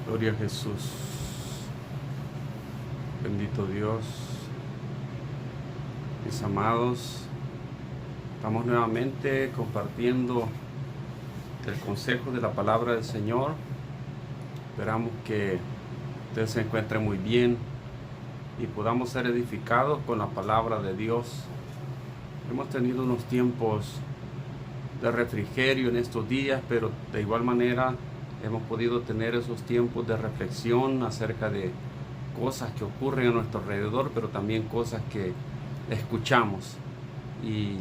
Gloria a Jesús. Bendito Dios. Mis amados, estamos nuevamente compartiendo el consejo de la palabra del Señor. Esperamos que ustedes se encuentren muy bien y podamos ser edificados con la palabra de Dios. Hemos tenido unos tiempos de refrigerio en estos días, pero de igual manera hemos podido tener esos tiempos de reflexión acerca de cosas que ocurren a nuestro alrededor, pero también cosas que escuchamos. Y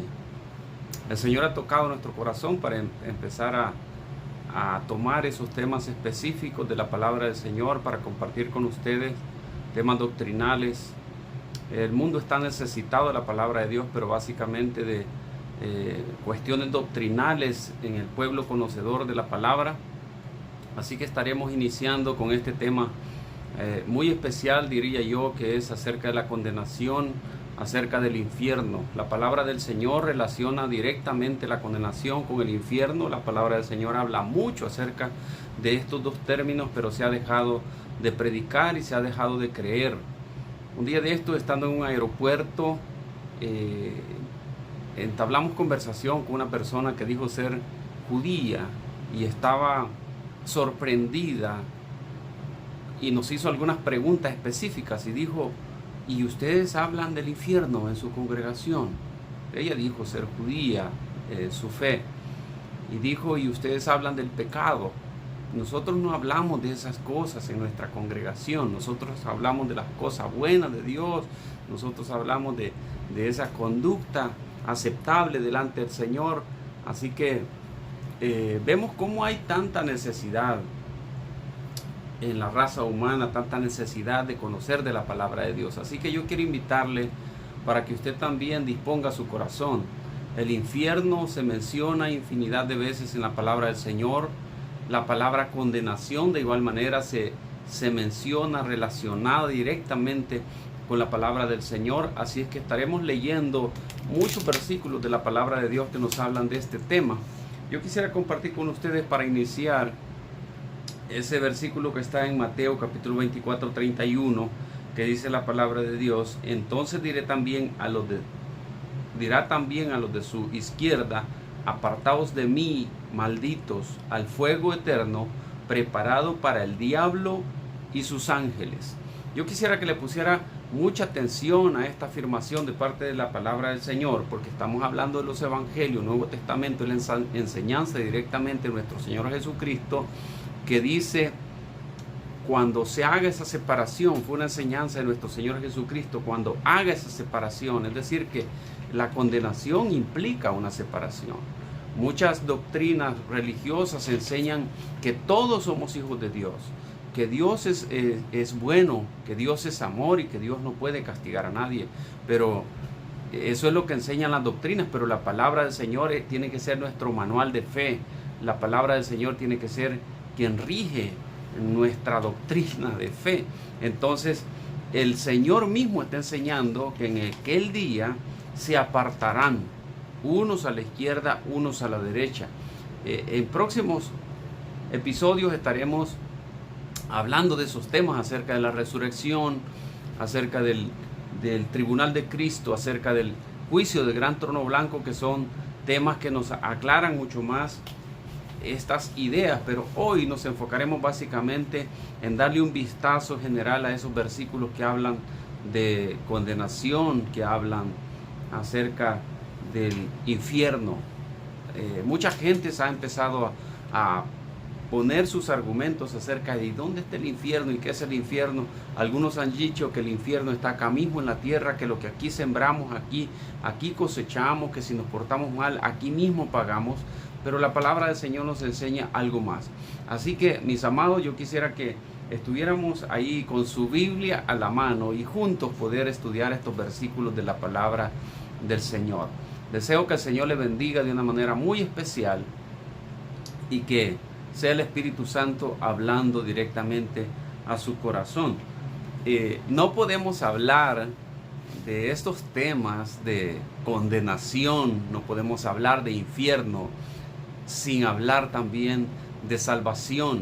el Señor ha tocado nuestro corazón para empezar a tomar esos temas específicos de la palabra del Señor para compartir con ustedes temas doctrinales. El mundo está necesitado de la palabra de Dios, pero básicamente de cuestiones doctrinales en el pueblo conocedor de la palabra. Así que estaremos iniciando con este tema muy especial, diría yo, que es acerca de la condenación, acerca del infierno. La palabra del Señor relaciona directamente la condenación con el infierno. La palabra del Señor habla mucho acerca de estos dos términos, pero se ha dejado de predicar y se ha dejado de creer. Un día de esto, estando en un aeropuerto, entablamos conversación con una persona que dijo ser judía y estaba sorprendida y nos hizo algunas preguntas específicas y dijo: ¿y ustedes hablan del infierno en su congregación? Ella dijo ser judía, su fe, y dijo: ¿y ustedes hablan del pecado? Nosotros no hablamos de esas cosas en nuestra congregación. Nosotros hablamos de las cosas buenas de Dios. Nosotros hablamos de esa conducta aceptable delante del Señor. Así que vemos cómo hay tanta necesidad en la raza humana, tanta necesidad de conocer de la palabra de Dios. Así que yo quiero invitarle para que usted también disponga su corazón. El infierno se menciona infinidad de veces en la palabra del Señor. La palabra condenación de igual manera se menciona relacionada directamente con la palabra del Señor. Así es que estaremos leyendo muchos versículos de la palabra de Dios que nos hablan de este tema. Yo quisiera compartir con ustedes para iniciar ese versículo que está en Mateo capítulo 24, 31, que dice la palabra de Dios: entonces dirá también a los de su izquierda: apartaos de mí, malditos, al fuego eterno preparado para el diablo y sus ángeles. Yo quisiera que le pusiera mucha atención a esta afirmación de parte de la palabra del Señor, porque estamos hablando de los evangelios, Nuevo Testamento, la enseñanza directamente de nuestro Señor Jesucristo, que dice: cuando se haga esa separación, fue una enseñanza de nuestro Señor Jesucristo, cuando haga esa separación, es decir, que la condenación implica una separación. Muchas doctrinas religiosas enseñan que todos somos hijos de Dios, que Dios es bueno, que Dios es amor y que Dios no puede castigar a nadie. Pero eso es lo que enseñan las doctrinas, pero la palabra del Señor tiene que ser nuestro manual de fe. La palabra del Señor tiene que ser quien rige nuestra doctrina de fe. Entonces, el Señor mismo está enseñando que en aquel día se apartarán, unos a la izquierda, unos a la derecha. En próximos episodios estaremos hablando de esos temas, acerca de la resurrección, acerca del tribunal de Cristo, acerca del juicio del gran trono blanco, que son temas que nos aclaran mucho más estas ideas. Pero hoy nos enfocaremos básicamente en darle un vistazo general a esos versículos que hablan de condenación, que hablan acerca del infierno. Mucha gente se ha empezado a poner sus argumentos acerca de dónde está el infierno y qué es el infierno. Algunos han dicho que el infierno está acá mismo en la tierra, que lo que aquí sembramos, aquí cosechamos, que si nos portamos mal, aquí mismo pagamos. Pero la palabra del Señor nos enseña algo más. Así que, mis amados, yo quisiera que estuviéramos ahí con su Biblia a la mano y juntos poder estudiar estos versículos de la palabra del Señor. Deseo que el Señor le bendiga de una manera muy especial y que sea el Espíritu Santo hablando directamente a su corazón. No podemos hablar de estos temas de condenación, no podemos hablar de infierno sin hablar también de salvación.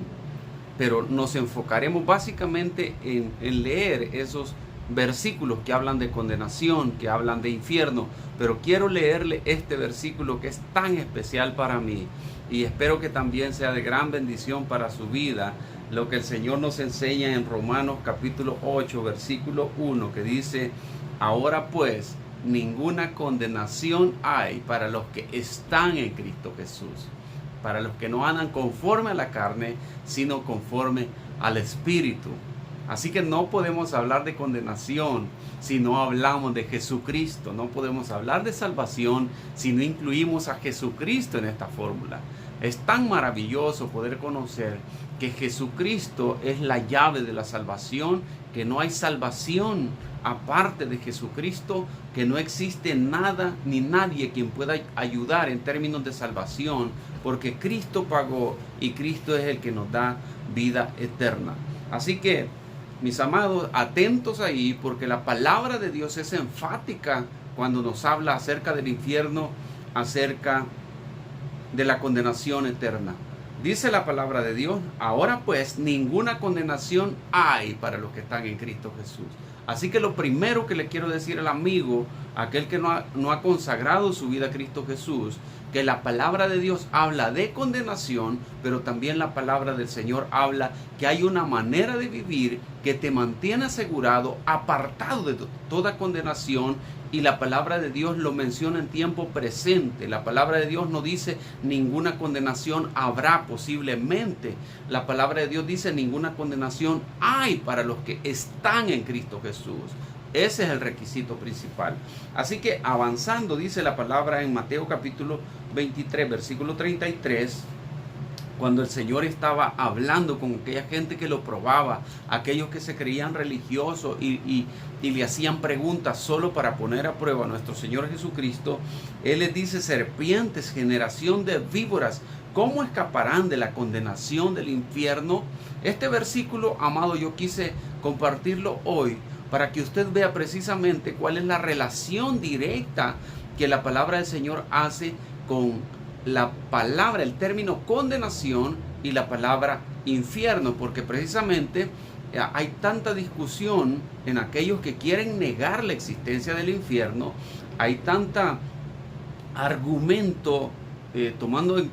pero nos enfocaremos básicamente en leer esos versículos que hablan de condenación, que hablan de infierno, pero quiero leerle este versículo que es tan especial para mí y espero que también sea de gran bendición para su vida, lo que el Señor nos enseña en Romanos capítulo 8, versículo 1, que dice: ahora pues, ninguna condenación hay para los que están en Cristo Jesús, para los que no andan conforme a la carne, sino conforme al Espíritu. Así que no podemos hablar de condenación si no hablamos de Jesucristo. No podemos hablar de salvación si no incluimos a Jesucristo en esta fórmula. Es tan maravilloso poder conocer que Jesucristo es la llave de la salvación, que no hay salvación aparte de Jesucristo, que no existe nada ni nadie quien pueda ayudar en términos de salvación, porque Cristo pagó y Cristo es el que nos da vida eterna. Así que, mis amados, atentos ahí, porque la palabra de Dios es enfática cuando nos habla acerca del infierno, acerca de la condenación eterna. Dice la palabra de Dios: ahora pues, ninguna condenación hay para los que están en Cristo Jesús. Así que lo primero que le quiero decir al amigo, aquel que no ha consagrado su vida a Cristo Jesús, que la palabra de Dios habla de condenación, pero también la palabra del Señor habla que hay una manera de vivir que te mantiene asegurado, apartado de toda condenación, y la palabra de Dios lo menciona en tiempo presente. La palabra de Dios no dice ninguna condenación habrá posiblemente. La palabra de Dios dice ninguna condenación hay para los que están en Cristo Jesús. Ese es el requisito principal. Así que avanzando, dice la palabra en Mateo capítulo 23, versículo 33, cuando el Señor estaba hablando con aquella gente que lo probaba, aquellos que se creían religiosos y le hacían preguntas solo para poner a prueba a nuestro Señor Jesucristo, Él les dice: serpientes, generación de víboras, ¿cómo escaparán de la condenación del infierno? Este versículo, amado, yo quise compartirlo hoy para que usted vea precisamente cuál es la relación directa que la palabra del Señor hace con la palabra, el término condenación y la palabra infierno, porque precisamente hay tanta discusión en aquellos que quieren negar la existencia del infierno, hay tanta argumento tomando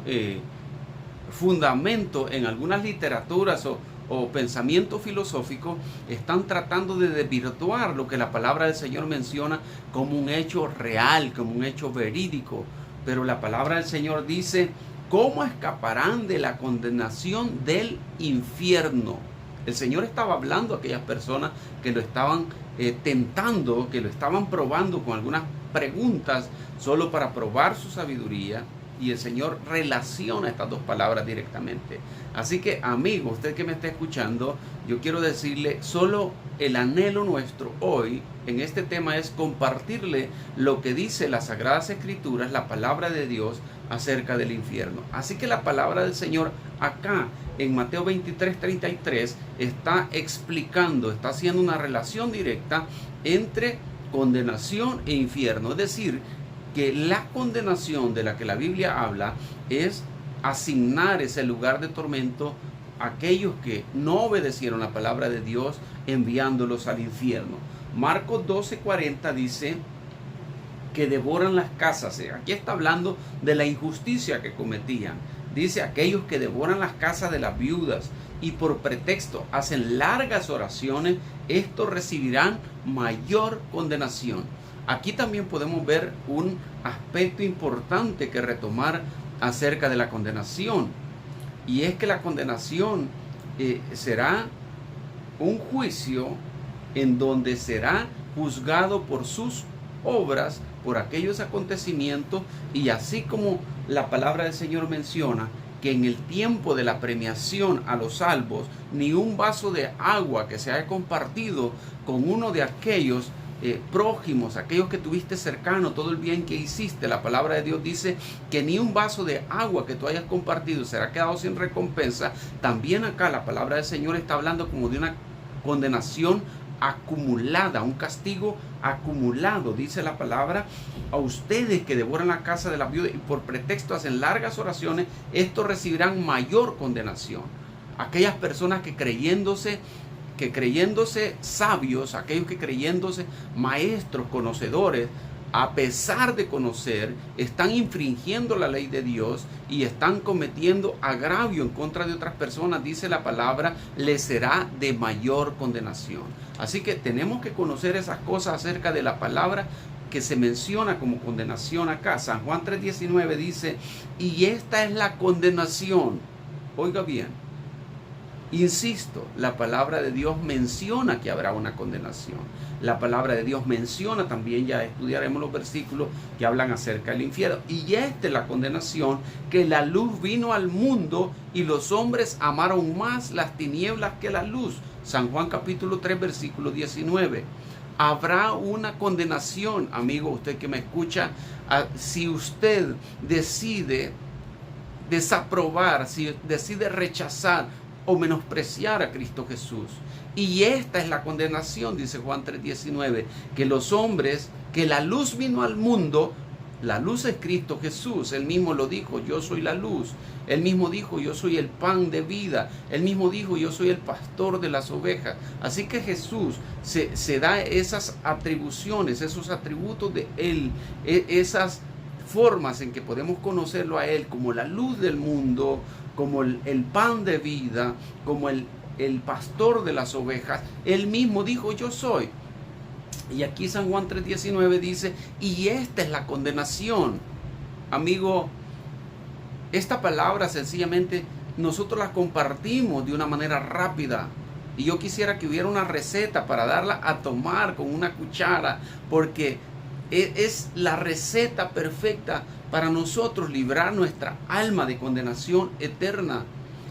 fundamento en algunas literaturas o pensamiento filosófico, están tratando de desvirtuar lo que la palabra del Señor menciona como un hecho real, como un hecho verídico. Pero la palabra del Señor dice: ¿cómo escaparán de la condenación del infierno? El Señor estaba hablando a aquellas personas que lo estaban tentando, que lo estaban probando con algunas preguntas solo para probar su sabiduría. Y el Señor relaciona estas dos palabras directamente. Así que, amigo, usted que me está escuchando, yo quiero decirle, solo el anhelo nuestro hoy en este tema es compartirle lo que dice las Sagradas Escrituras, la palabra de Dios acerca del infierno. Así que la palabra del Señor acá en Mateo 23, 33 está explicando, está haciendo una relación directa entre condenación e infierno. Es decir, que la condenación de la que la Biblia habla es asignar ese lugar de tormento a aquellos que no obedecieron la palabra de Dios, enviándolos al infierno. Marcos 12:40 dice que devoran las casas. Aquí está hablando de la injusticia que cometían. Dice: aquellos que devoran las casas de las viudas y por pretexto hacen largas oraciones, estos recibirán mayor condenación. Aquí también podemos ver un aspecto importante que retomar acerca de la condenación. Y es que la condenación será un juicio en donde será juzgado por sus obras, por aquellos acontecimientos, y así como la palabra del Señor menciona que en el tiempo de la premiación a los salvos, ni un vaso de agua que se haya compartido con uno de aquellos prójimos, aquellos que tuviste cercano, todo el bien que hiciste, la palabra de Dios dice que ni un vaso de agua que tú hayas compartido será quedado sin recompensa. También acá la palabra del Señor está hablando como de una condenación acumulada, un castigo acumulado. Dice la palabra: a ustedes que devoran la casa de la viuda y por pretexto hacen largas oraciones, estos recibirán mayor condenación. aquellas personas que creyéndose sabios, aquellos que creyéndose maestros, conocedores, a pesar de conocer, están infringiendo la ley de Dios y están cometiendo agravio en contra de otras personas, dice la palabra, les será de mayor condenación. Así que tenemos que conocer esas cosas acerca de la palabra que se menciona como condenación acá. San Juan 3:19 dice, y esta es la condenación. Oiga bien, insisto, la palabra de Dios menciona que habrá una condenación. La palabra de Dios menciona también, ya estudiaremos los versículos que hablan acerca del infierno. Y esta es la condenación, que la luz vino al mundo y los hombres amaron más las tinieblas que la luz. San Juan capítulo 3, versículo 19. Habrá una condenación, amigo, usted que me escucha, si usted decide desaprobar, si decide rechazar o menospreciar a Cristo Jesús. Y esta es la condenación, dice Juan 3:19, que los hombres, que la luz vino al mundo. La luz es Cristo Jesús. Él mismo lo dijo, yo soy la luz. Él mismo dijo, yo soy el pan de vida. Él mismo dijo, yo soy el pastor de las ovejas. Así que Jesús se da esas atribuciones, esos atributos de Él, esas formas en que podemos conocerlo a Él como la luz del mundo, como el pan de vida, como el pastor de las ovejas. Él mismo dijo, yo soy. Y aquí San Juan 3:19 dice, y esta es la condenación. Amigo, esta palabra sencillamente nosotros la compartimos de una manera rápida. Y yo quisiera que hubiera una receta para darla a tomar con una cuchara, porque es la receta perfecta para nosotros librar nuestra alma de condenación eterna.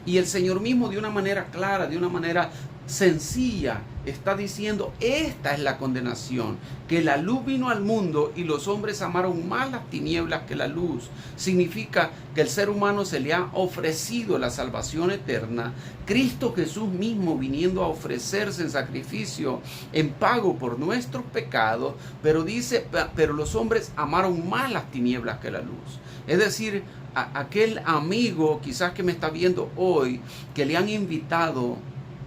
Y el Señor mismo, de una manera clara, de una manera sencilla, está diciendo, esta es la condenación, que la luz vino al mundo y los hombres amaron más las tinieblas que la luz. Significa que el ser humano se le ha ofrecido la salvación eterna, Cristo Jesús mismo viniendo a ofrecerse en sacrificio, en pago por nuestros pecados, pero dice, pero los hombres amaron más las tinieblas que la luz. Es decir, aquel amigo quizás que me está viendo hoy, que le han invitado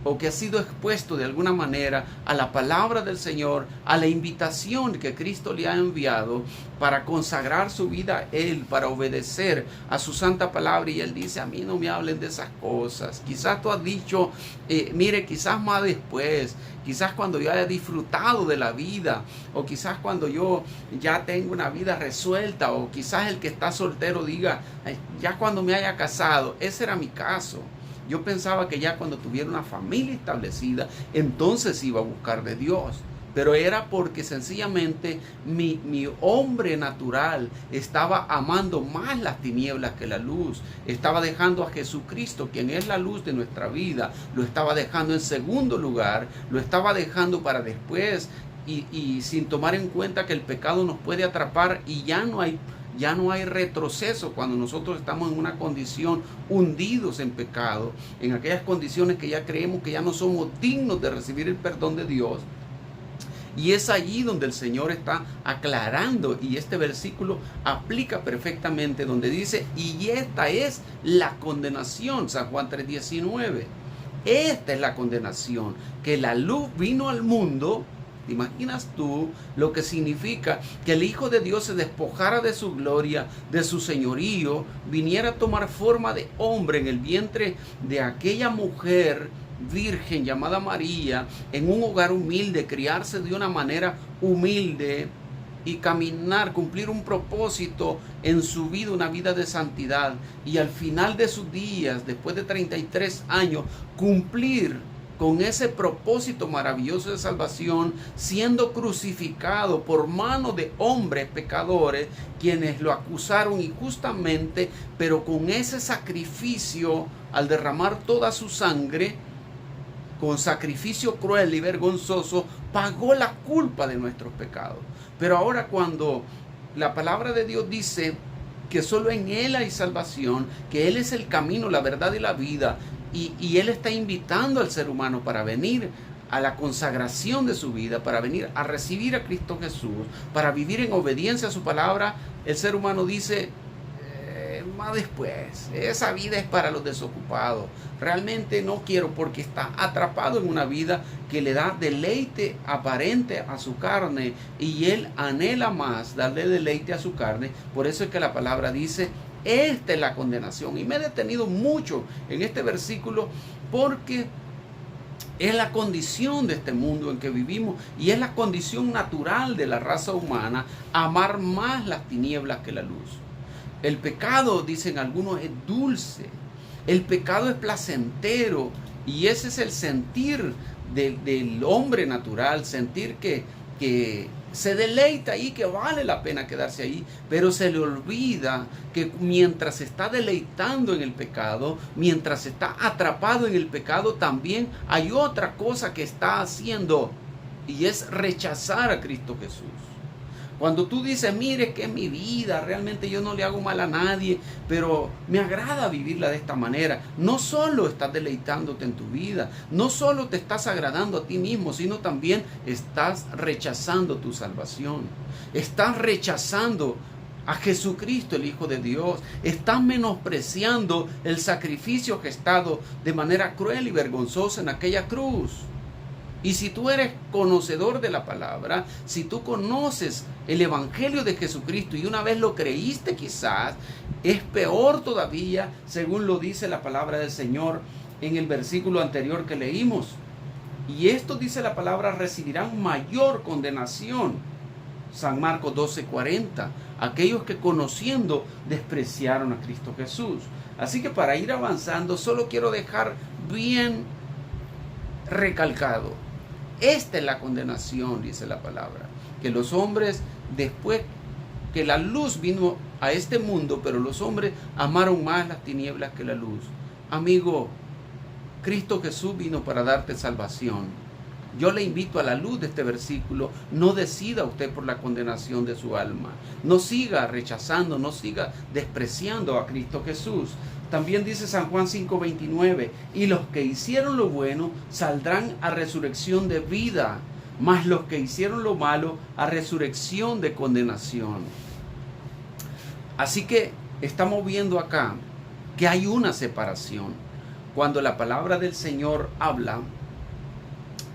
o que ha sido expuesto de alguna manera a la palabra del Señor, a la invitación que Cristo le ha enviado para consagrar su vida a Él, para obedecer a su santa palabra, y Él dice, a mí no me hablen de esas cosas. Quizás tú has dicho, mire, quizás más después, quizás cuando yo haya disfrutado de la vida, o quizás cuando yo ya tengo una vida resuelta, o quizás el que está soltero diga, ya cuando me haya casado. Ese era mi caso. Yo pensaba que ya cuando tuviera una familia establecida, entonces iba a buscar de Dios. Pero era porque sencillamente mi hombre natural estaba amando más las tinieblas que la luz. Estaba dejando a Jesucristo, quien es la luz de nuestra vida, lo estaba dejando en segundo lugar, lo estaba dejando para después, y sin tomar en cuenta que el pecado nos puede atrapar y ya no hay retroceso cuando nosotros estamos en una condición hundidos en pecado, en aquellas condiciones que ya creemos que ya no somos dignos de recibir el perdón de Dios. Y es allí donde el Señor está aclarando, y este versículo aplica perfectamente, donde dice, y esta es la condenación, San Juan 3:19. Esta es la condenación, que la luz vino al mundo. ¿Te imaginas tú lo que significa que el Hijo de Dios se despojara de su gloria, de su señorío, viniera a tomar forma de hombre en el vientre de aquella mujer virgen llamada María, en un hogar humilde, criarse de una manera humilde y caminar, cumplir un propósito en su vida, una vida de santidad, y al final de sus días, después de 33 años, cumplir con ese propósito maravilloso de salvación, siendo crucificado por mano de hombres pecadores, quienes lo acusaron injustamente, pero con ese sacrificio, al derramar toda su sangre, con sacrificio cruel y vergonzoso, pagó la culpa de nuestros pecados. Pero ahora, cuando la palabra de Dios dice que solo en Él hay salvación, que Él es el camino, la verdad y la vida, y Él está invitando al ser humano para venir a la consagración de su vida, para venir a recibir a Cristo Jesús, para vivir en obediencia a su palabra, el ser humano dice, más después. Esa vida es para los desocupados. Realmente no quiero, porque está atrapado en una vida que le da deleite aparente a su carne y él anhela más darle deleite a su carne. Por eso es que la palabra dice: esta es la condenación. Y me he detenido mucho en este versículo porque es la condición de este mundo en que vivimos y es la condición natural de la raza humana, amar más las tinieblas que la luz. El pecado, dicen algunos, es dulce. El pecado es placentero y ese es el sentir del hombre natural, sentir que se deleita ahí, que vale la pena quedarse ahí, pero se le olvida que mientras se está deleitando en el pecado, mientras está atrapado en el pecado, también hay otra cosa que está haciendo y es rechazar a Cristo Jesús. Cuando tú dices: mire que mi vida, realmente yo no le hago mal a nadie, pero me agrada vivirla de esta manera. No solo estás deleitándote en tu vida, no solo te estás agradando a ti mismo, sino también estás rechazando tu salvación. Estás rechazando a Jesucristo, el Hijo de Dios. Estás menospreciando el sacrificio gestado de manera cruel y vergonzosa en aquella cruz. Y si tú eres conocedor de la palabra, si tú conoces el Evangelio de Jesucristo y una vez lo creíste, quizás es peor todavía, según lo dice la palabra del Señor en el versículo anterior que leímos. Y esto dice la palabra: recibirán mayor condenación. San Marcos 12:40. Aquellos que conociendo despreciaron a Cristo Jesús. Así que para ir avanzando, solo quiero dejar bien recalcado: esta es la condenación, dice la palabra, que los hombres, después que la luz vino a este mundo, pero los hombres amaron más las tinieblas que la luz. Amigo, Cristo Jesús vino para darte salvación. Yo le invito a la luz de este versículo: no decida usted por la condenación de su alma. No siga rechazando, no siga despreciando a Cristo Jesús. También dice San Juan 5:29: y los que hicieron lo bueno saldrán a resurrección de vida, mas los que hicieron lo malo a resurrección de condenación. Así que estamos viendo acá que hay una separación. Cuando la palabra del Señor habla,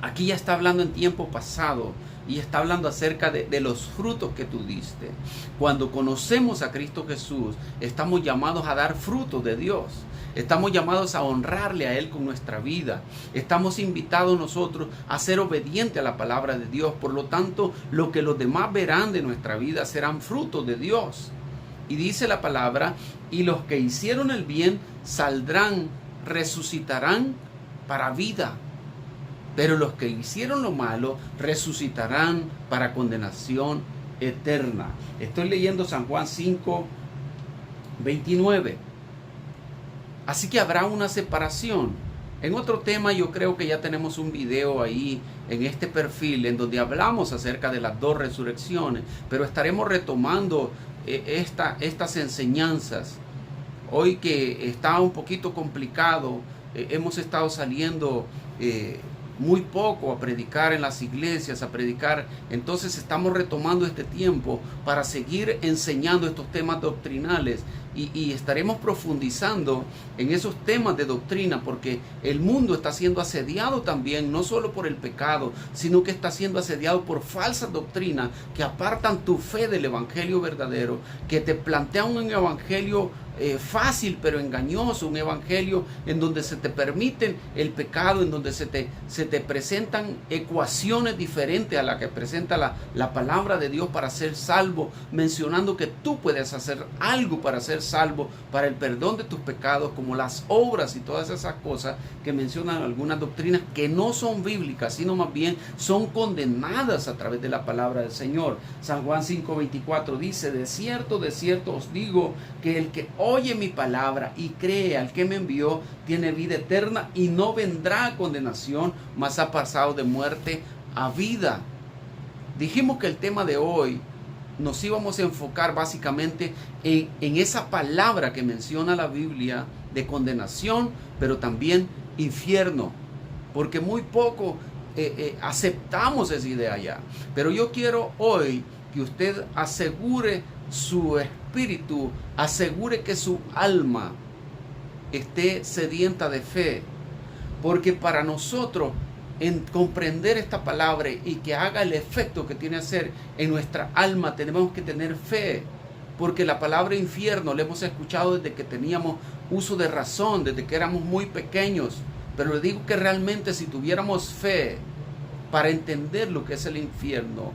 aquí ya está hablando en tiempo pasado y está hablando acerca de los frutos que tú diste. Cuando conocemos a Cristo Jesús, estamos llamados a dar frutos de Dios. Estamos llamados a honrarle a Él con nuestra vida. Estamos invitados nosotros a ser obedientes a la palabra de Dios. Por lo tanto, lo que los demás verán de nuestra vida serán frutos de Dios. Y dice la palabra: y los que hicieron el bien saldrán, resucitarán para vida. Pero los que hicieron lo malo resucitarán para condenación eterna. Estoy leyendo San Juan 5:29. Así que habrá una separación. En otro tema yo creo que ya tenemos un video ahí en este perfil en donde hablamos acerca de las dos resurrecciones. Pero estaremos retomando estas enseñanzas. Hoy que está un poquito complicado, hemos estado saliendo muy poco a predicar en las iglesias, a predicar. Entonces estamos retomando este tiempo para seguir enseñando estos temas doctrinales y estaremos profundizando en esos temas de doctrina, porque el mundo está siendo asediado también, no solo por el pecado, sino que está siendo asediado por falsas doctrinas que apartan tu fe del evangelio verdadero, que te plantean un evangelio fácil pero engañoso, un evangelio en donde se te permiten el pecado, en donde se te presentan ecuaciones diferentes a la que presenta la palabra de Dios para ser salvo, mencionando que tú puedes hacer algo para ser salvo, para el perdón de tus pecados, como las obras y todas esas cosas que mencionan algunas doctrinas que no son bíblicas, sino más bien son condenadas a través de la palabra del Señor. San Juan 5:24 dice: de cierto os digo que el que oye mi palabra y cree al que me envió tiene vida eterna y no vendrá a condenación, mas ha pasado de muerte a vida. Dijimos que el tema de hoy nos íbamos a enfocar básicamente en esa palabra que menciona la Biblia de condenación, pero también infierno, porque muy poco aceptamos esa idea ya. Pero yo quiero hoy que usted asegure su espíritu asegure que su alma esté sedienta de fe. Porque para nosotros en comprender esta palabra y que haga el efecto que tiene que hacer en nuestra alma, tenemos que tener fe. Porque la palabra infierno la hemos escuchado desde que teníamos uso de razón, desde que éramos muy pequeños. Pero le digo que realmente si tuviéramos fe para entender lo que es el infierno,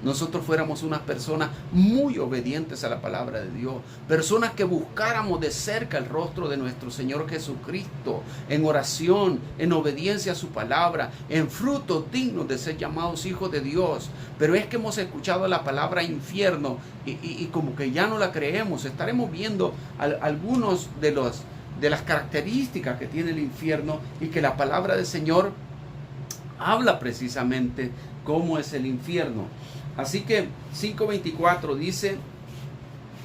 nosotros fuéramos unas personas muy obedientes a la palabra de Dios. Personas que buscáramos de cerca el rostro de nuestro Señor Jesucristo, en oración, en obediencia a su palabra, en frutos dignos de ser llamados hijos de Dios. Pero es que hemos escuchado la palabra infierno y como que ya no la creemos. Estaremos viendo algunos de las características que tiene el infierno y que la palabra del Señor habla precisamente cómo es el infierno. Así que 5:24 dice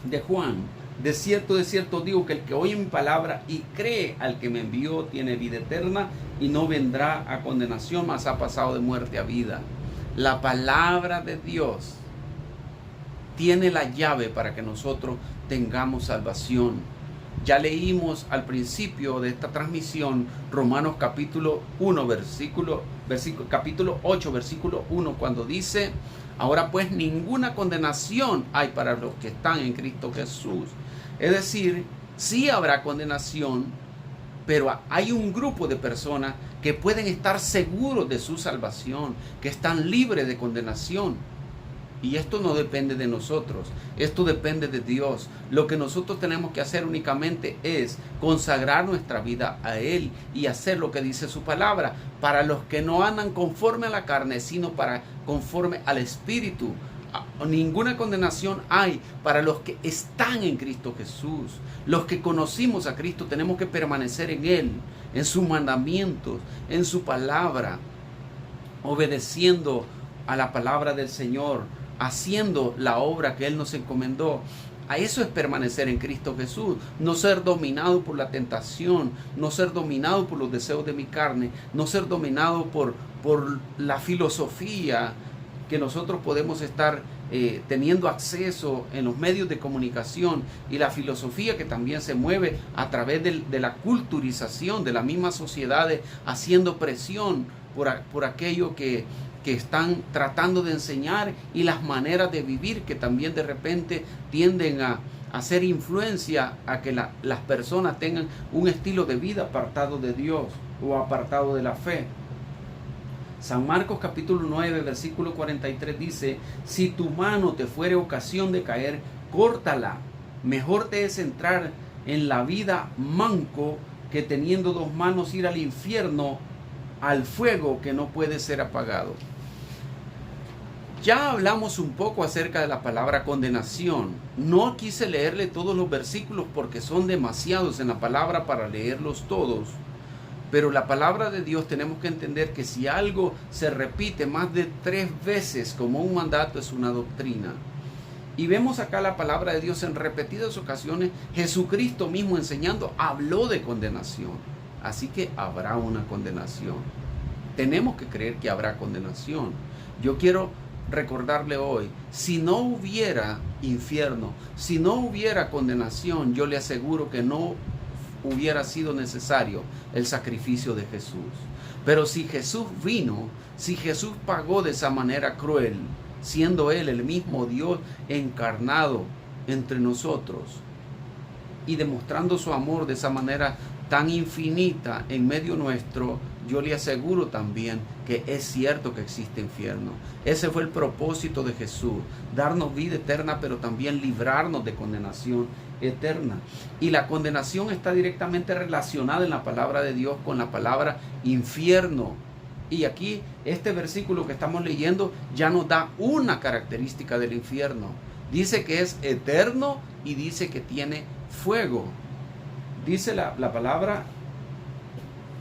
de Juan: de cierto digo que el que oye mi palabra y cree al que me envió tiene vida eterna y no vendrá a condenación, mas ha pasado de muerte a vida. La palabra de Dios tiene la llave para que nosotros tengamos salvación. Ya leímos al principio de esta transmisión Romanos capítulo 8, versículo 1, cuando dice: ahora pues ninguna condenación hay para los que están en Cristo Jesús. Es decir, sí habrá condenación, pero hay un grupo de personas que pueden estar seguros de su salvación, que están libres de condenación. Y esto no depende de nosotros, esto depende de Dios. Lo que nosotros tenemos que hacer únicamente es consagrar nuestra vida a Él y hacer lo que dice su palabra. Para los que no andan conforme a la carne, sino conforme al Espíritu. Ninguna condenación hay para los que están en Cristo Jesús. Los que conocimos a Cristo tenemos que permanecer en Él, en sus mandamientos, en su palabra, obedeciendo a la palabra del Señor, haciendo la obra que Él nos encomendó. A eso es permanecer en Cristo Jesús, no ser dominado por la tentación, no ser dominado por los deseos de mi carne, no ser dominado por la filosofía que nosotros podemos estar teniendo acceso en los medios de comunicación, y la filosofía que también se mueve a través de la culturización de las mismas sociedades, haciendo presión por aquello que están tratando de enseñar, y las maneras de vivir que también de repente tienden a hacer influencia a que las personas tengan un estilo de vida apartado de Dios o apartado de la fe. San Marcos capítulo 9 versículo 43 dice: si tu mano te fuere ocasión de caer, córtala. Mejor te es entrar en la vida manco que teniendo dos manos ir al infierno, al fuego que no puede ser apagado. Ya hablamos un poco acerca de la palabra condenación. No quise leerle todos los versículos porque son demasiados en la palabra para leerlos todos. Pero la palabra de Dios tenemos que entender que si algo se repite más de 3 veces como un mandato, es una doctrina. Y vemos acá la palabra de Dios en repetidas ocasiones. Jesucristo mismo enseñando habló de condenación. Así que habrá una condenación. Tenemos que creer que habrá condenación. Yo quiero recordarle hoy, si no hubiera infierno, si no hubiera condenación, yo le aseguro que no hubiera sido necesario el sacrificio de Jesús. Pero si Jesús vino, si Jesús pagó de esa manera cruel, siendo Él el mismo Dios encarnado entre nosotros y demostrando su amor de esa manera tan infinita en medio nuestro, yo le aseguro también que es cierto que existe infierno. Ese fue el propósito de Jesús, darnos vida eterna, pero también librarnos de condenación eterna. Y la condenación está directamente relacionada en la palabra de Dios con la palabra infierno. Y aquí este versículo que estamos leyendo ya nos da una característica del infierno. Dice que es eterno y dice que tiene fuego. Dice la palabra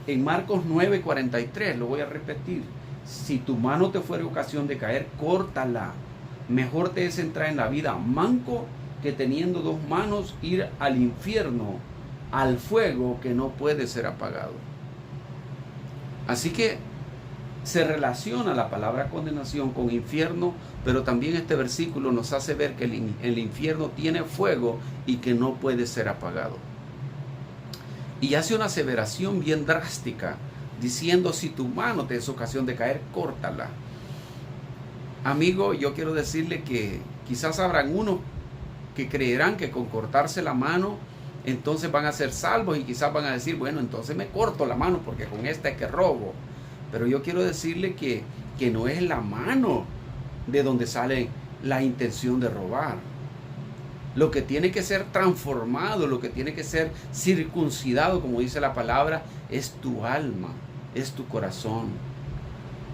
en Marcos 9:43, lo voy a repetir: si tu mano te fuere ocasión de caer, córtala. Mejor te es entrar en la vida manco que teniendo 2 manos ir al infierno, al fuego que no puede ser apagado. Así que se relaciona la palabra condenación con infierno pero también este versículo nos hace ver que el infierno tiene fuego y que no puede ser apagado. Y hace una aseveración bien drástica, diciendo: si tu mano te es ocasión de caer, córtala. Amigo, yo quiero decirle que quizás habrán unos que creerán que con cortarse la mano entonces van a ser salvos, y quizás van a decir: bueno, entonces me corto la mano porque con esta es que robo. Pero yo quiero decirle que no es la mano de donde sale la intención de robar. Lo que tiene que ser transformado, lo que tiene que ser circuncidado, como dice la palabra, es tu alma, es tu corazón.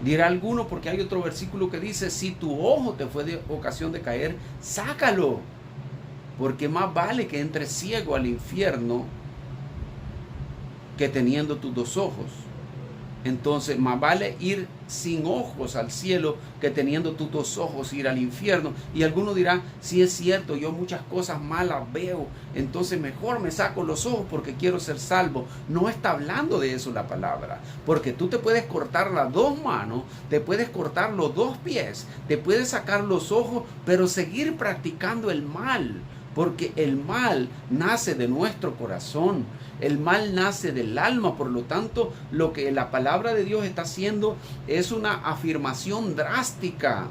Dirá alguno, porque hay otro versículo que dice: si tu ojo te fue de ocasión de caer, sácalo, porque más vale que entres ciego al infierno que teniendo tus dos ojos. Entonces, más vale ir sin ojos al cielo que teniendo tus dos ojos ir al infierno. Y alguno dirá: sí, es cierto, yo muchas cosas malas veo, entonces mejor me saco los ojos porque quiero ser salvo. No está hablando de eso la palabra, porque tú te puedes cortar las dos manos, te puedes cortar los dos pies, te puedes sacar los ojos, pero seguir practicando el mal. Porque el mal nace de nuestro corazón, el mal nace del alma. Por lo tanto, lo que la palabra de Dios está haciendo es una afirmación drástica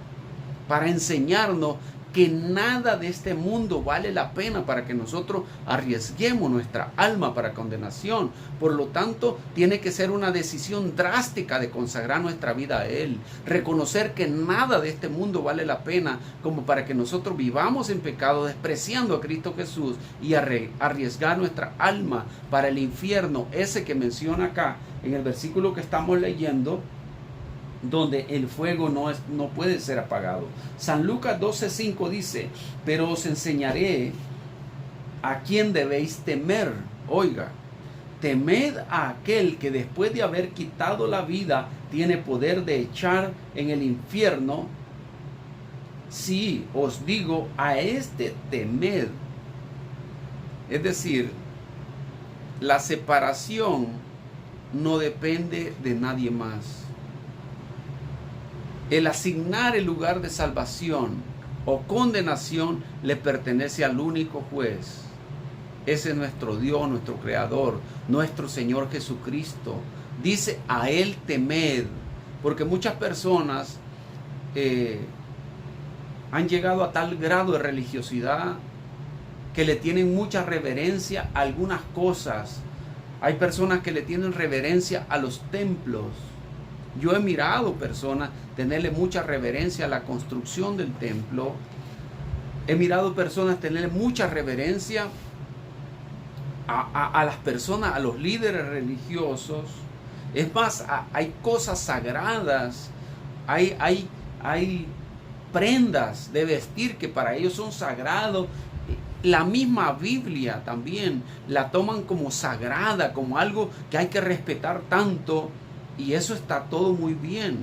para enseñarnos que nada de este mundo vale la pena para que nosotros arriesguemos nuestra alma para condenación. Por lo tanto, tiene que ser una decisión drástica de consagrar nuestra vida a Él. Reconocer que nada de este mundo vale la pena como para que nosotros vivamos en pecado, despreciando a Cristo Jesús, y arriesgar nuestra alma para el infierno, ese que menciona acá en el versículo que estamos leyendo, donde el fuego no puede ser apagado. San Lucas 12:5 dice: pero os enseñaré a quién debéis temer. Oiga, temed a aquel que después de haber quitado la vida tiene poder de echar en el infierno. Sí, os digo, a este temed. Es decir, la separación no depende de nadie más. El asignar el lugar de salvación o condenación le pertenece al único juez. Ese es nuestro Dios, nuestro Creador, nuestro Señor Jesucristo. Dice: a Él temed. Porque muchas personas han llegado a tal grado de religiosidad que le tienen mucha reverencia a algunas cosas. Hay personas que le tienen reverencia a los templos. Yo he mirado personas tenerle mucha reverencia a la construcción del templo. He mirado personas tenerle mucha reverencia a las personas, a los líderes religiosos. Es más, hay cosas sagradas, hay prendas de vestir que para ellos son sagrados. La misma Biblia también la toman como sagrada, como algo que hay que respetar tanto. Y eso está todo muy bien.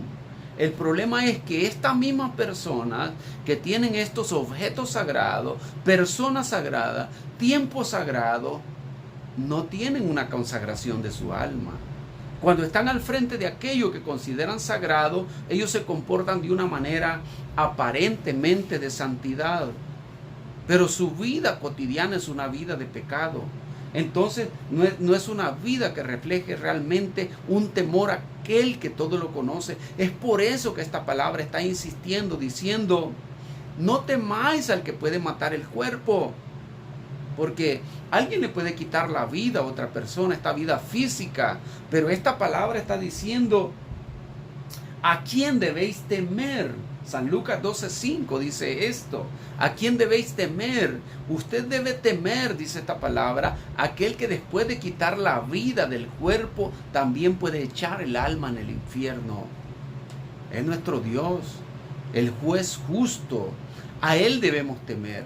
El problema es que estas mismas personas que tienen estos objetos sagrados, personas sagradas, tiempo sagrado, no tienen una consagración de su alma. Cuando están al frente de aquello que consideran sagrado, ellos se comportan de una manera aparentemente de santidad, pero su vida cotidiana es una vida de pecado. Entonces no es una vida que refleje realmente un temor a aquel que todo lo conoce. Es por eso que esta palabra está insistiendo, diciendo: no temáis al que puede matar el cuerpo. Porque alguien le puede quitar la vida a otra persona, esta vida física. Pero esta palabra está diciendo: ¿a quién debéis temer? San Lucas 12:5 dice esto: ¿a quién debéis temer? Usted debe temer, dice esta palabra, aquel que después de quitar la vida del cuerpo también puede echar el alma en el infierno. Es nuestro Dios, el juez justo. A Él debemos temer.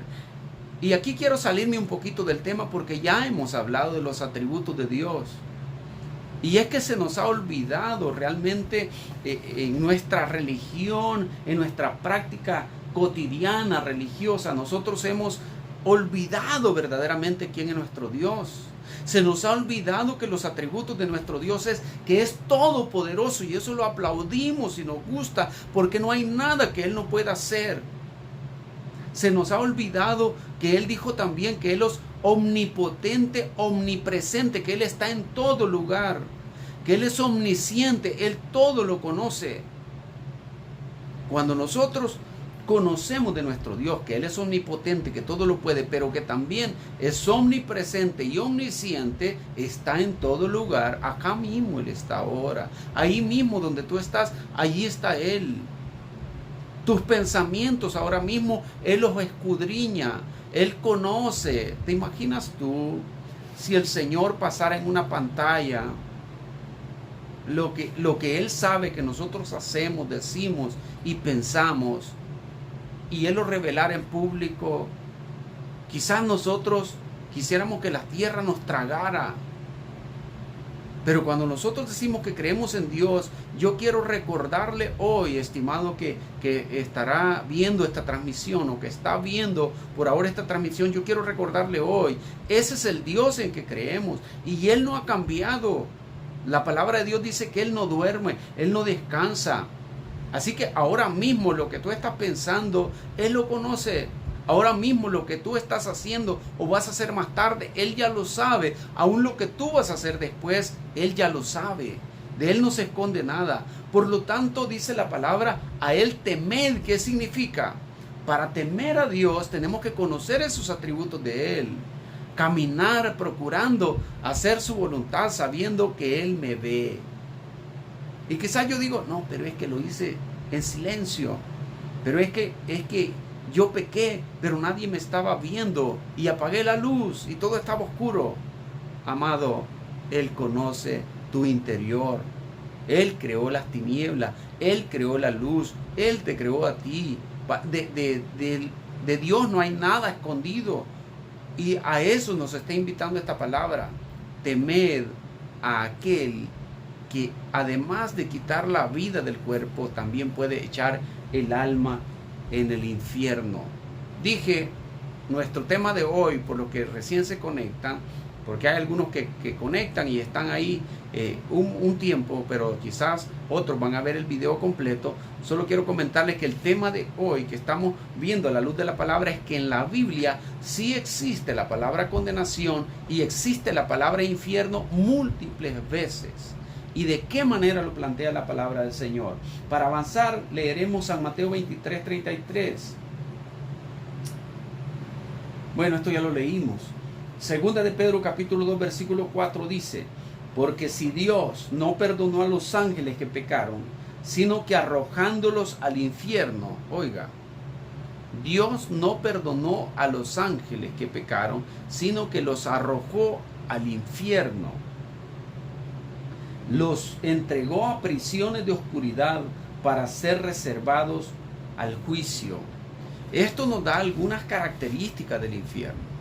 Y aquí quiero salirme un poquito del tema porque ya hemos hablado de los atributos de Dios. Y es que se nos ha olvidado realmente en nuestra religión, en nuestra práctica cotidiana religiosa. Nosotros hemos olvidado verdaderamente quién es nuestro Dios. Se nos ha olvidado que los atributos de nuestro Dios es que es todopoderoso, y eso lo aplaudimos y nos gusta porque no hay nada que Él no pueda hacer. Se nos ha olvidado que Él dijo también que Él es omnipotente, omnipresente, que Él está en todo lugar, que Él es omnisciente, Él todo lo conoce. Cuando nosotros conocemos de nuestro Dios, que Él es omnipotente, que todo lo puede, pero que también es omnipresente y omnisciente, está en todo lugar. Acá mismo Él está ahora. Ahí mismo donde tú estás, allí está Él. Tus pensamientos ahora mismo Él los escudriña, Él conoce. ¿Te imaginas tú si el Señor pasara en una pantalla lo que Él sabe que nosotros hacemos, decimos y pensamos, y Él lo revelara en público? Quizás nosotros quisiéramos que la tierra nos tragara. Pero cuando nosotros decimos que creemos en Dios, yo quiero recordarle hoy, estimado, que estará viendo esta transmisión o que está viendo por ahora esta transmisión, yo quiero recordarle hoy, ese es el Dios en que creemos y Él no ha cambiado. La palabra de Dios dice que Él no duerme, Él no descansa. Así que ahora mismo lo que tú estás pensando, Él lo conoce. Ahora mismo lo que tú estás haciendo o vas a hacer más tarde, Él ya lo sabe. Aún lo que tú vas a hacer después, Él ya lo sabe. De Él no se esconde nada. Por lo tanto, dice la palabra, a Él temed. ¿Qué significa? Para temer a Dios tenemos que conocer esos atributos de Él. Caminar procurando hacer su voluntad sabiendo que Él me ve. Y quizás yo digo, no, pero es que lo hice en silencio. Pero es que yo pequé, pero nadie me estaba viendo y apagué la luz y todo estaba oscuro. Amado, Él conoce tu interior. Él creó las tinieblas, Él creó la luz, Él te creó a ti. De Dios no hay nada escondido. Y a eso nos está invitando esta palabra. Temed a aquel que además de quitar la vida del cuerpo, también puede echar el alma en el infierno. Dije, nuestro tema de hoy, por lo que recién se conectan, porque hay algunos que conectan y están ahí un tiempo, pero quizás otros van a ver el video completo. Solo quiero comentarles que el tema de hoy que estamos viendo a la luz de la palabra es que en la Biblia sí existe la palabra condenación y existe la palabra infierno múltiples veces. ¿Y de qué manera lo plantea la palabra del Señor? Para avanzar, leeremos San Mateo 23:33. Bueno, esto ya lo leímos. Segunda de Pedro capítulo 2 versículo 4 dice: porque si Dios no perdonó a los ángeles que pecaron, sino que arrojándolos al infierno, oiga, Dios no perdonó a los ángeles que pecaron, sino que los arrojó al infierno. Los entregó a prisiones de oscuridad para ser reservados al juicio. Esto nos da algunas características del infierno.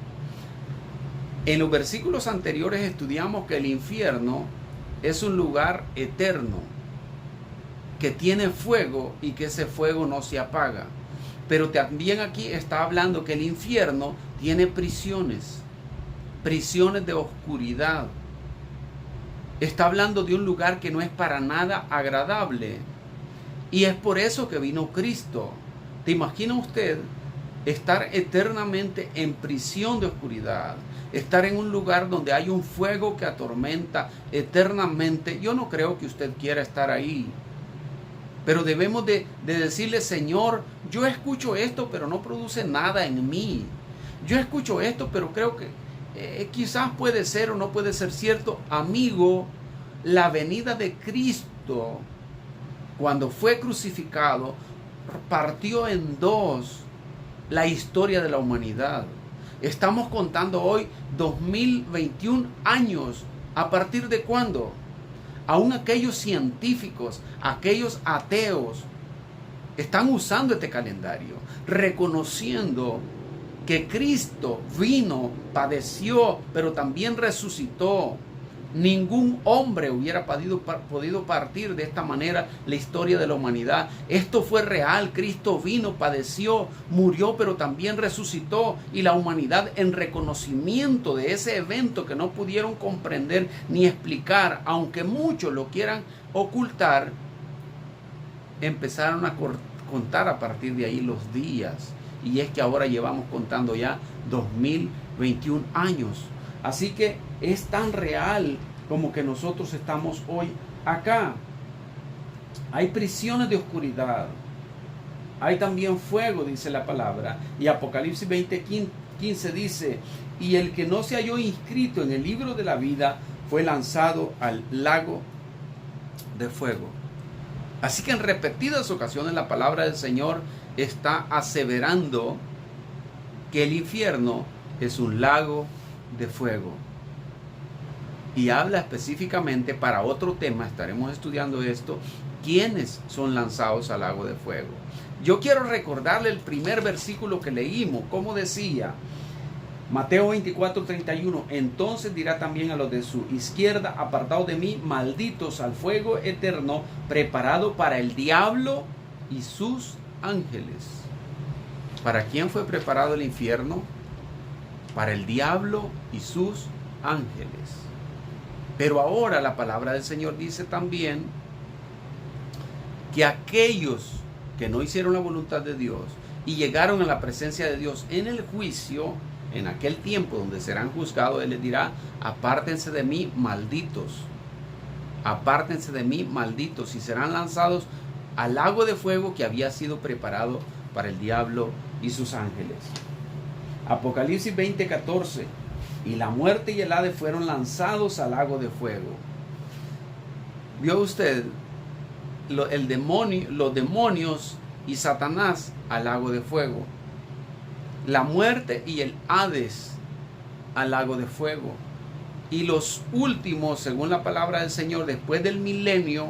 En los versículos anteriores estudiamos que el infierno es un lugar eterno, que tiene fuego y que ese fuego no se apaga. Pero también aquí está hablando que el infierno tiene prisiones de oscuridad. Está hablando de un lugar que no es para nada agradable. Y es por eso que vino Cristo. ¿Te imagina usted estar eternamente en prisión de oscuridad? Estar en un lugar donde hay un fuego que atormenta eternamente. Yo no creo que usted quiera estar ahí. Pero debemos de decirle: Señor, yo escucho esto, pero no produce nada en mí. Yo escucho esto, pero creo que quizás puede ser o no puede ser cierto. Amigo, la venida de Cristo, cuando fue crucificado, partió en dos la historia de la humanidad. Estamos contando hoy 2021 años. ¿A partir de cuándo? Aún aquellos científicos, aquellos ateos, están usando este calendario, reconociendo que Cristo vino, padeció, pero también resucitó Ningún hombre hubiera podido partir de esta manera la historia de la humanidad. Esto fue real. Cristo vino, padeció, murió, pero también resucitó. Y la humanidad, en reconocimiento de ese evento que no pudieron comprender ni explicar, aunque muchos lo quieran ocultar, empezaron a contar a partir de ahí los días. Y es que ahora llevamos contando ya 2021 años. Así que es tan real como que nosotros estamos hoy acá. Hay prisiones de oscuridad. Hay también fuego, dice la palabra. Y Apocalipsis 20:15 dice: y el que no se halló inscrito en el libro de la vida fue lanzado al lago de fuego. Así que en repetidas ocasiones la palabra del Señor está aseverando que el infierno es un lago de fuego. Y habla específicamente, para otro tema, estaremos estudiando esto, quiénes son lanzados al lago de fuego. Yo quiero recordarle el primer versículo que leímos, como decía Mateo 24:31: entonces dirá también a los de su izquierda: apartados de mí, malditos, al fuego eterno preparado para el diablo y sus ángeles. ¿Para quién fue preparado el infierno? Para el diablo y sus ángeles. Pero ahora la palabra del Señor dice también que aquellos que no hicieron la voluntad de Dios y llegaron a la presencia de Dios en el juicio, en aquel tiempo donde serán juzgados, Él les dirá: apártense de mí, malditos. Apártense de mí, malditos, y serán lanzados al lago de fuego que había sido preparado para el diablo y sus ángeles. Apocalipsis 20:14: y la muerte y el Hades fueron lanzados al lago de fuego. ¿Vio usted los demonios y Satanás al lago de fuego? La muerte y el Hades al lago de fuego. Y los últimos, según la palabra del Señor, después del milenio,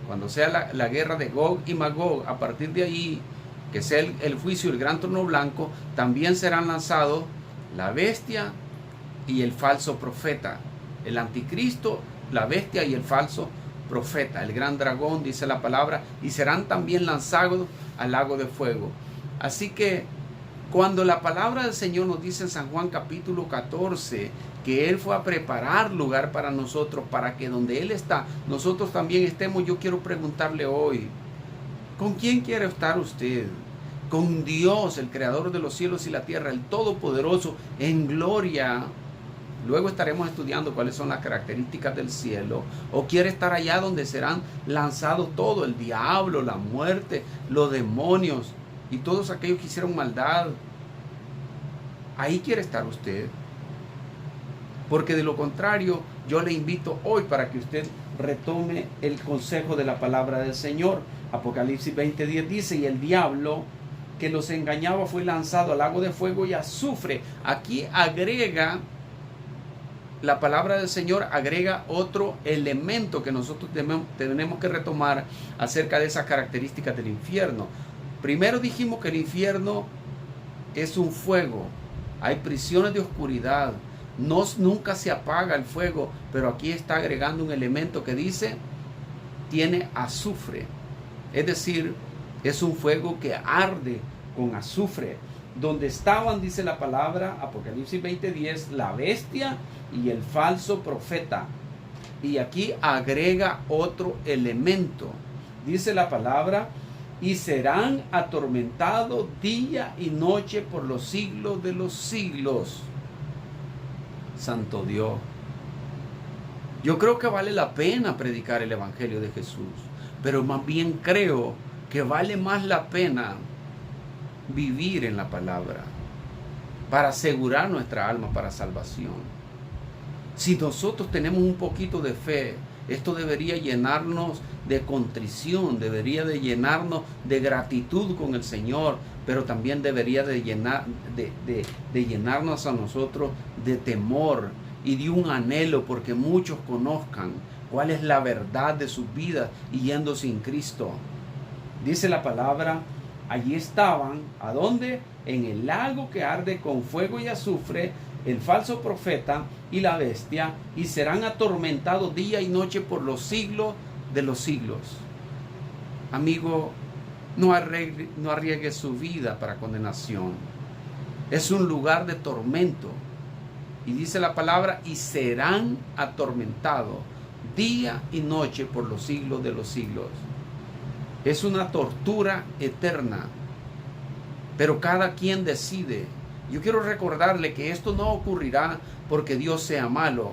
cuando sea la guerra de Gog y Magog, a partir de ahí, que sea el juicio, el gran trono blanco, también serán lanzados la bestia y el falso profeta. El anticristo, la bestia y el falso profeta, el gran dragón, dice la palabra, y serán también lanzados al lago de fuego. Así que cuando la palabra del Señor nos dice en San Juan capítulo 14 que Él fue a preparar lugar para nosotros, para que donde Él está, nosotros también estemos, yo quiero preguntarle hoy: ¿con quién quiere estar usted? ¿Con Dios, el creador de los cielos y la tierra, el todopoderoso, en gloria? Luego estaremos estudiando cuáles son las características del cielo. ¿O quiere estar allá donde serán lanzados todo, el diablo, la muerte, los demonios y todos aquellos que hicieron maldad? Ahí quiere estar usted. Porque de lo contrario, yo le invito hoy para que usted retome el consejo de la palabra del Señor. Apocalipsis 20:10 dice: y el diablo que los engañaba fue lanzado al lago de fuego y azufre. Aquí agrega la palabra del Señor, agrega otro elemento que nosotros tenemos que retomar acerca de esas características del infierno. Primero dijimos que el infierno es un fuego. Hay prisiones de oscuridad. Nunca se apaga el fuego, pero aquí está agregando un elemento que dice: tiene azufre. Es decir, es un fuego que arde con azufre. Donde estaban, dice la palabra, Apocalipsis 20:10, la bestia y el falso profeta. Y aquí agrega otro elemento. Dice la palabra: y serán atormentados día y noche por los siglos de los siglos. Santo Dios. Yo creo que vale la pena predicar el Evangelio de Jesús, pero más bien creo que vale más la pena vivir en la palabra para asegurar nuestra alma para salvación. Si nosotros tenemos un poquito de fe, esto debería llenarnos de contrición, debería de llenarnos de gratitud con el Señor, pero también debería de llenarnos a nosotros de temor y de un anhelo porque muchos conozcan cuál es la verdad de sus vidas y yendo sin Cristo. Dice la palabra: allí estaban, ¿a dónde? En el lago que arde con fuego y azufre, el falso profeta y la bestia, y serán atormentados día y noche por los siglos de los siglos. Amigo, no arriesgue su vida para condenación. Es un lugar de tormento. Y dice la palabra, y serán atormentados día y noche por los siglos de los siglos. Es una tortura eterna. Pero cada quien decide. Yo quiero recordarle que esto no ocurrirá porque Dios sea malo.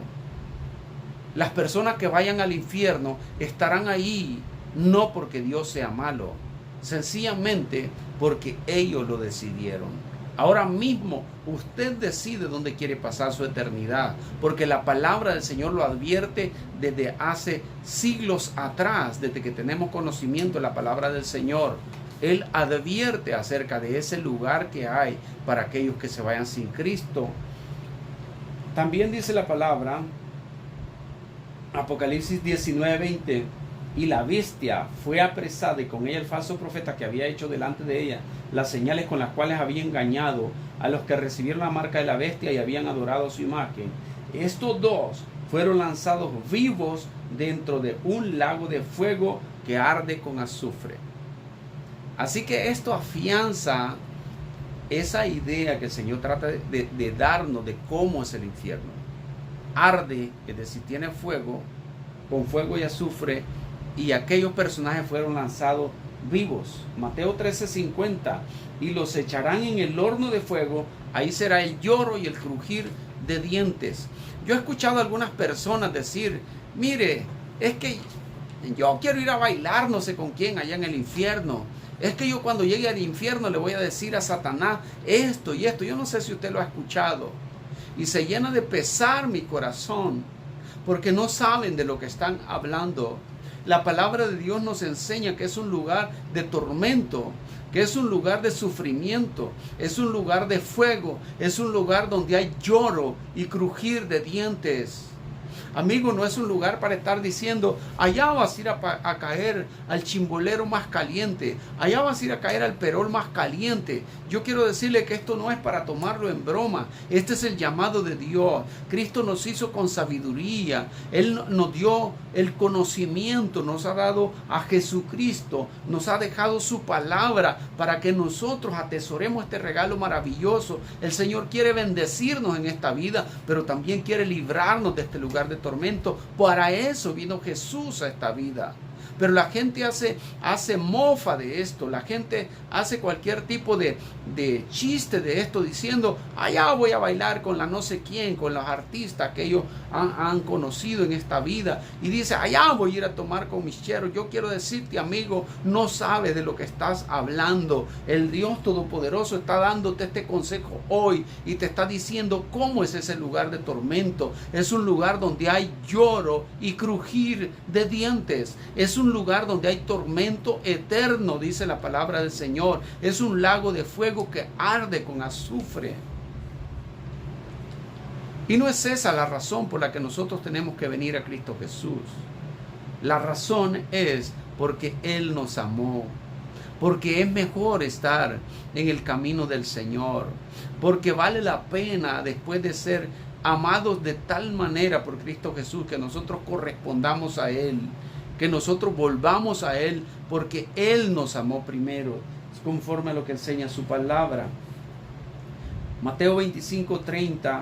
Las personas que vayan al infierno estarán ahí no porque Dios sea malo, sencillamente porque ellos lo decidieron. Ahora mismo usted decide dónde quiere pasar su eternidad, porque la palabra del Señor lo advierte desde hace siglos atrás, desde que tenemos conocimiento de la palabra del Señor. Él advierte acerca de ese lugar que hay para aquellos que se vayan sin Cristo. También dice la palabra, Apocalipsis 19:20, y la bestia fue apresada y con ella el falso profeta que había hecho delante de ella las señales con las cuales había engañado a los que recibieron la marca de la bestia y habían adorado su imagen. Estos dos fueron lanzados vivos dentro de un lago de fuego que arde con azufre. Así que esto afianza esa idea que el Señor trata de darnos de cómo es el infierno. Arde, es decir, tiene fuego, con fuego y azufre, y aquellos personajes fueron lanzados vivos. Mateo 13:50, y los echarán en el horno de fuego, ahí será el lloro y el crujir de dientes. Yo he escuchado a algunas personas decir, mire, es que yo quiero ir a bailar no sé con quién allá en el infierno. Es que yo cuando llegue al infierno le voy a decir a Satanás esto y esto. Yo no sé si usted lo ha escuchado. Y se llena de pesar mi corazón, porque no saben de lo que están hablando. La palabra de Dios nos enseña que es un lugar de tormento, que es un lugar de sufrimiento, es un lugar de fuego, es un lugar donde hay lloro y crujir de dientes. Amigo, no es un lugar para estar diciendo, allá vas a ir a caer al chimbolero más caliente, allá vas a ir a caer al perol más caliente. Yo quiero decirle que esto no es para tomarlo en broma. Este es el llamado de Dios. Cristo nos hizo con sabiduría. Él nos dio el conocimiento, nos ha dado a Jesucristo, nos ha dejado su palabra para que nosotros atesoremos este regalo maravilloso. El Señor quiere bendecirnos en esta vida, pero también quiere librarnos de este lugar de tormento. Para eso vino Jesús a esta vida. Pero la gente hace mofa de esto. La gente hace cualquier tipo de chiste de esto, diciendo, allá voy a bailar con la no sé quién, con los artistas que ellos han conocido en esta vida. Y dice, allá voy a ir a tomar con mis cheros. Yo quiero decirte, amigo, no sabes de lo que estás hablando. El Dios Todopoderoso está dándote este consejo hoy y te está diciendo cómo es ese lugar de tormento. Es un lugar donde hay lloro y crujir de dientes. Es un lugar donde hay tormento eterno, dice la palabra del Señor. Es un lago de fuego que arde con azufre. Y no es esa la razón por la que nosotros tenemos que venir a Cristo Jesús. La razón es porque Él nos amó. Porque es mejor estar en el camino del Señor. Porque vale la pena, después de ser amados de tal manera por Cristo Jesús, que nosotros correspondamos a Él. Que nosotros volvamos a Él, porque Él nos amó primero, conforme a lo que enseña su palabra. Mateo 25:30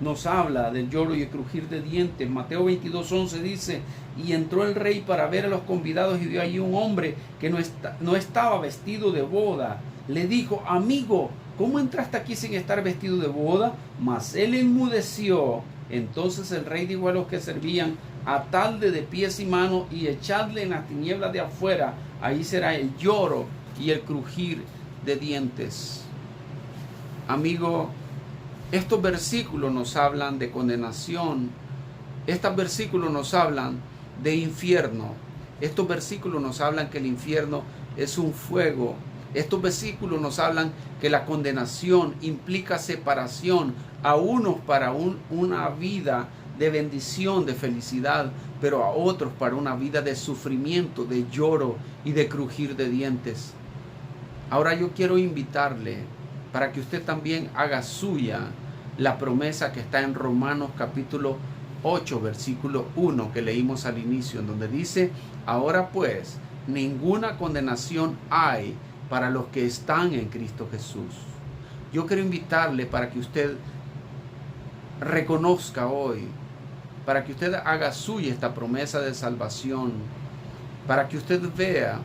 nos habla del lloro y el crujir de dientes. Mateo 22:11 dice, y entró el rey para ver a los convidados y vio allí un hombre que no estaba vestido de boda. Le dijo, amigo, ¿cómo entraste aquí sin estar vestido de boda? Mas él enmudeció. Entonces el rey dijo a los que servían, atadle de pies y manos y echadle en las tinieblas de afuera. Ahí será el lloro y el crujir de dientes. Amigo, estos versículos nos hablan de condenación. Estos versículos nos hablan de infierno. Estos versículos nos hablan que el infierno es un fuego. Estos versículos nos hablan que la condenación implica separación a unos para una vida de bendición, de felicidad, pero a otros para una vida de sufrimiento, de lloro y de crujir de dientes. Ahora yo quiero invitarle para que usted también haga suya la promesa que está en Romanos capítulo 8, versículo 1 que leímos al inicio, en donde dice: ahora pues, ninguna condenación hay para los que están en Cristo Jesús. Yo quiero invitarle para que usted reconozca hoy, para que usted haga suya esta promesa de salvación, para que usted vea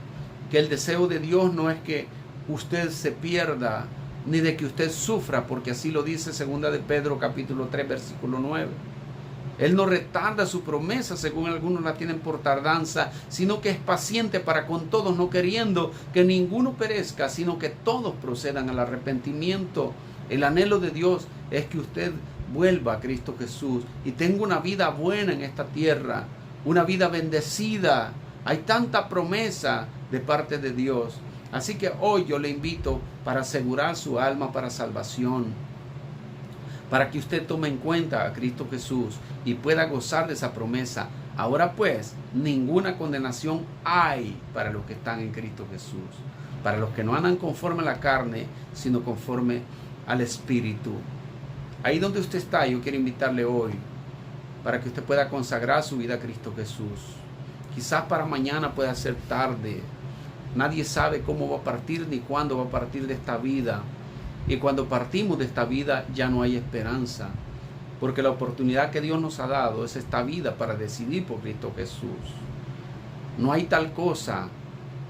que el deseo de Dios no es que usted se pierda, ni de que usted sufra, porque así lo dice 2 de Pedro capítulo 3 versículo 9. Él no retarda su promesa, según algunos la tienen por tardanza, sino que es paciente para con todos, no queriendo que ninguno perezca, sino que todos procedan al arrepentimiento. El anhelo de Dios es que usted vuelva a Cristo Jesús y tenga una vida buena en esta tierra, una vida bendecida. Hay tanta promesa de parte de Dios. Así que hoy yo le invito para asegurar su alma para salvación, para que usted tome en cuenta a Cristo Jesús y pueda gozar de esa promesa. Ahora pues, ninguna condenación hay para los que están en Cristo Jesús, para los que no andan conforme a la carne, sino conforme al Espíritu. Ahí donde usted está, yo quiero invitarle hoy para que usted pueda consagrar su vida a Cristo Jesús. Quizás para mañana pueda ser tarde. Nadie sabe cómo va a partir ni cuándo va a partir de esta vida. Y cuando partimos de esta vida ya no hay esperanza. Porque la oportunidad que Dios nos ha dado es esta vida para decidir por Cristo Jesús. No hay tal cosa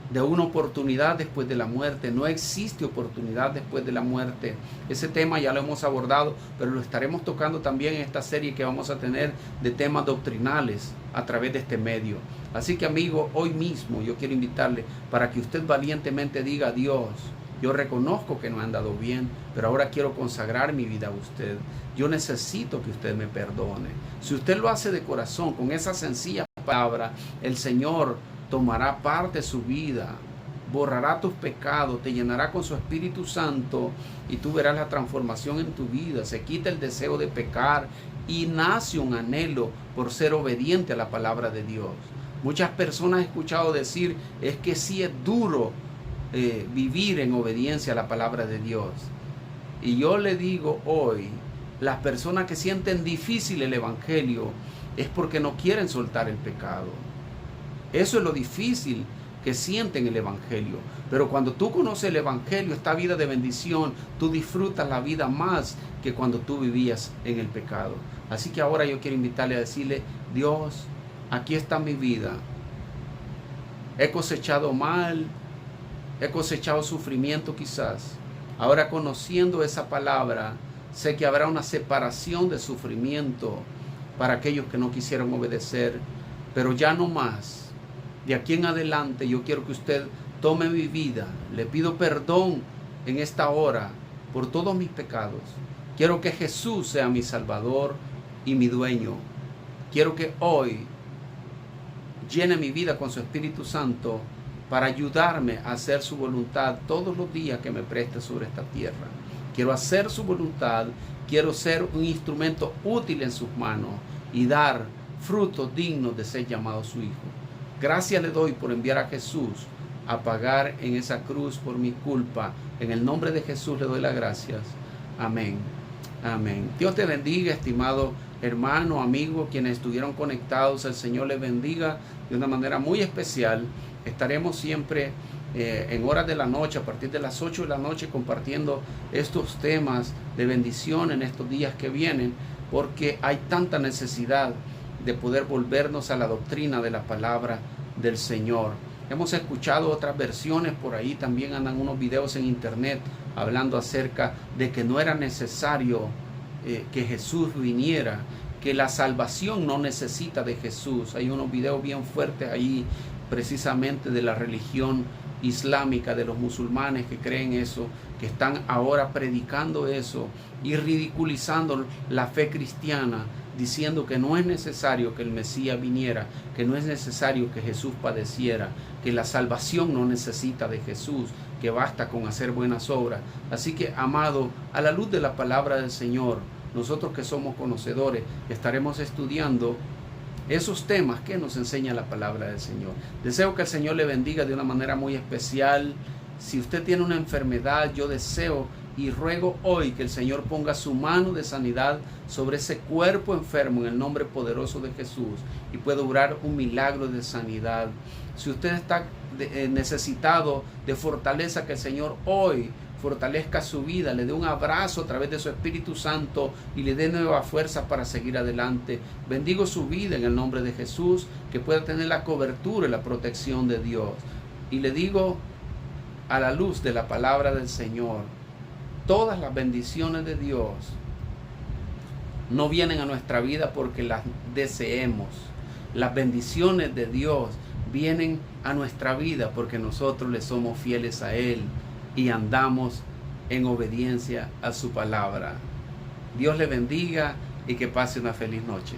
de una oportunidad después de la muerte. No existe oportunidad después de la muerte. Ese tema ya lo hemos abordado, pero lo estaremos tocando también en esta serie que vamos a tener de temas doctrinales a través de este medio. Así que, amigo, hoy mismo yo quiero invitarle para que usted valientemente diga: Dios, yo reconozco que no he andado bien, pero ahora quiero consagrar mi vida a usted. Yo necesito que usted me perdone. Si usted lo hace de corazón, con esa sencilla palabra, el Señor tomará parte de su vida, borrará tus pecados, te llenará con su Espíritu Santo y tú verás la transformación en tu vida. Se quita el deseo de pecar y nace un anhelo por ser obediente a la palabra de Dios. Muchas personas he escuchado decir: es que sí es duro vivir en obediencia a la palabra de Dios. Y yo le digo hoy, las personas que sienten difícil el Evangelio es porque no quieren soltar el pecado. Eso es lo difícil que sienten el Evangelio. Pero cuando tú conoces el Evangelio, esta vida de bendición, tú disfrutas la vida más que cuando tú vivías en el pecado. Así que ahora yo quiero invitarle a decirle: Dios, aquí está mi vida. He cosechado mal, he cosechado sufrimiento quizás. Ahora, conociendo esa palabra, sé que habrá una separación de sufrimiento para aquellos que no quisieron obedecer, pero ya no más. De aquí en adelante yo quiero que usted tome mi vida. Le pido perdón en esta hora por todos mis pecados. Quiero que Jesús sea mi Salvador y mi dueño. Quiero que hoy llene mi vida con su Espíritu Santo para ayudarme a hacer su voluntad todos los días que me preste sobre esta tierra. Quiero hacer su voluntad, quiero ser un instrumento útil en sus manos y dar frutos dignos de ser llamado su hijo. Gracias le doy por enviar a Jesús a pagar en esa cruz por mi culpa. En el nombre de Jesús le doy las gracias. Amén. Amén. Dios te bendiga, estimado hermano, amigo, quienes estuvieron conectados. El Señor les bendiga de una manera muy especial. Estaremos siempre en horas de la noche, a partir de las 8 de la noche, compartiendo estos temas de bendición en estos días que vienen, porque hay tanta necesidad de poder volvernos a la doctrina de la palabra del Señor. Hemos escuchado otras versiones por ahí, también andan unos videos en internet hablando acerca de que no era necesario que Jesús viniera, que la salvación no necesita de Jesús. Hay unos videos bien fuertes ahí, precisamente de la religión islámica, de los musulmanes que creen eso, que están ahora predicando eso y ridiculizando la fe cristiana, diciendo que no es necesario que el Mesías viniera, que no es necesario que Jesús padeciera, que la salvación no necesita de Jesús, que basta con hacer buenas obras. Así que, amado, a la luz de la palabra del Señor, nosotros que somos conocedores, estaremos estudiando esos temas que nos enseña la palabra del Señor. Deseo que el Señor le bendiga de una manera muy especial. Si usted tiene una enfermedad, yo deseo y ruego hoy que el Señor ponga su mano de sanidad sobre ese cuerpo enfermo en el nombre poderoso de Jesús y pueda obrar un milagro de sanidad. Si usted está necesitado de fortaleza, que el Señor hoy fortalezca su vida, le dé un abrazo a través de su Espíritu Santo y le dé nueva fuerza para seguir adelante. Bendigo su vida en el nombre de Jesús, que pueda tener la cobertura y la protección de Dios. Y le digo, a la luz de la palabra del Señor, todas las bendiciones de Dios no vienen a nuestra vida porque las deseemos. Las bendiciones de Dios vienen a nuestra vida porque nosotros le somos fieles a Él y andamos en obediencia a su palabra. Dios le bendiga y que pase una feliz noche.